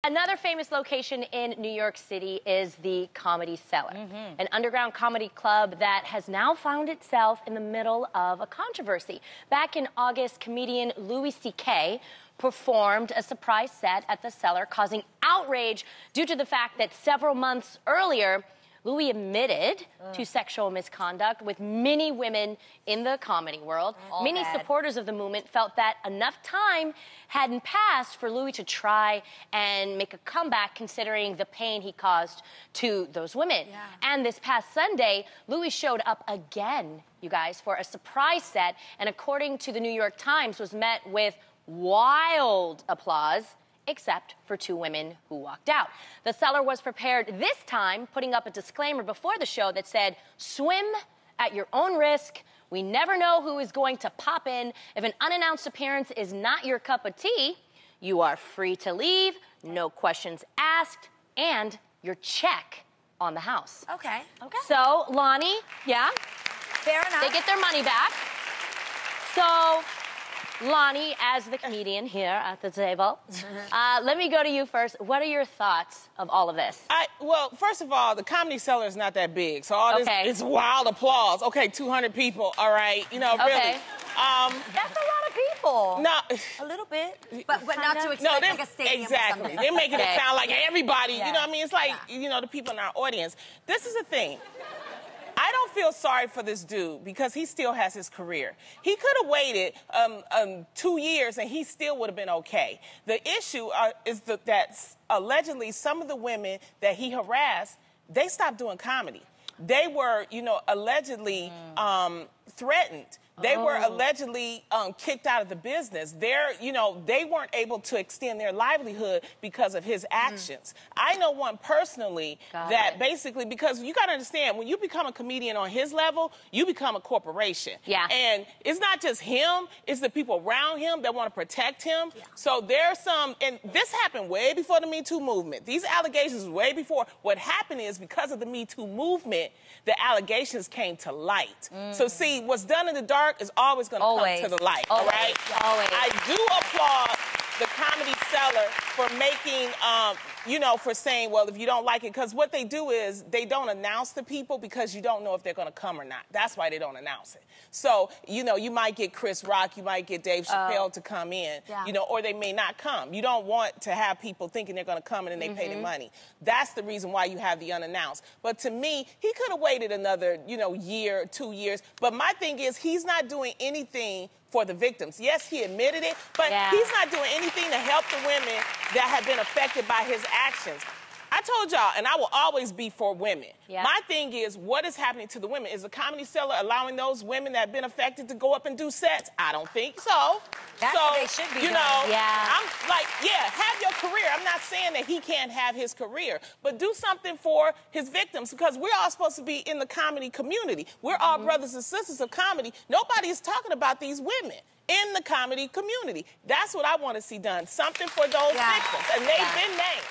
Another famous location in New York City is the Comedy Cellar, an underground comedy club that has now found itself in the middle of a controversy. Back in August, comedian Louis C.K. performed a surprise set at the Cellar, causing outrage due to the fact that several months earlier, Louis admitted to sexual misconduct with many women in the comedy world. Many supporters of the movement felt that enough time hadn't passed for Louis to try and make a comeback, considering the pain he caused to those women. And this past Sunday, Louis showed up again, you guys, for a surprise set, and according to the New York Times, was met with wild applause, except for two women who walked out. The Cellar was prepared this time, putting up a disclaimer before the show that said, "Swim at your own risk. We never know who is going to pop in. If an unannounced appearance is not your cup of tea, you are free to leave, no questions asked, and your check on the house." Okay. So, Lonnie, Fair enough. they get their money back. So, Lonnie, as the comedian here at the table, let me go to you first. What are your thoughts of all of this? Well, first of all, the Comedy Cellar is not that big, so all this is wild applause. Okay, 200 people, all right, you know, really. That's a lot of people. No. A little bit, but not to expect like a stadium exactly. or something. They're making it sound like everybody, you know what I mean? It's like, Yeah. the people in our audience. This is the thing. I don't feel sorry for this dude because he still has his career. He could have waited 2 years and he still would have been okay. The issue is that allegedly some of the women that he harassed, they stopped doing comedy. They were, allegedly threatened. They were allegedly kicked out of the business. They weren't able to extend their livelihood because of his actions. I know one personally basically, because you got to understand, when you become a comedian on his level, you become a corporation. And it's not just him, it's the people around him that want to protect him. So there's and this happened way before the Me Too movement. These allegations way before. What happened is, because of the Me Too movement, the allegations came to light. So see, what's done in the dark is always going to come to the light, all right? I do applaud the Comedy Cellar for making, for saying, well, if you don't like it, because what they do is they don't announce to people because you don't know if they're going to come or not. That's why they don't announce it. So, you might get Chris Rock, you might get Dave Chappelle to come in, or they may not come. You don't want to have people thinking they're going to come in and they pay the money. That's the reason why you have the unannounced. But to me, he could have waited another, year, 2 years. But my thing is, he's not doing anything for the victims. Yes, he admitted it, but he's not doing anything to help the women that have been affected by his actions. I told y'all, and I will always be for women. My thing is, what is happening to the women? Is the Comedy Cellar allowing those women that have been affected to go up and do sets? I don't think so. That's what they should be doing. I'm like, have your career. I'm not saying that he can't have his career, but do something for his victims, because we're all supposed to be in the comedy community. We're all brothers and sisters of comedy. Nobody is talking about these women in the comedy community. That's what I want to see done. Something for those victims, and they've been named.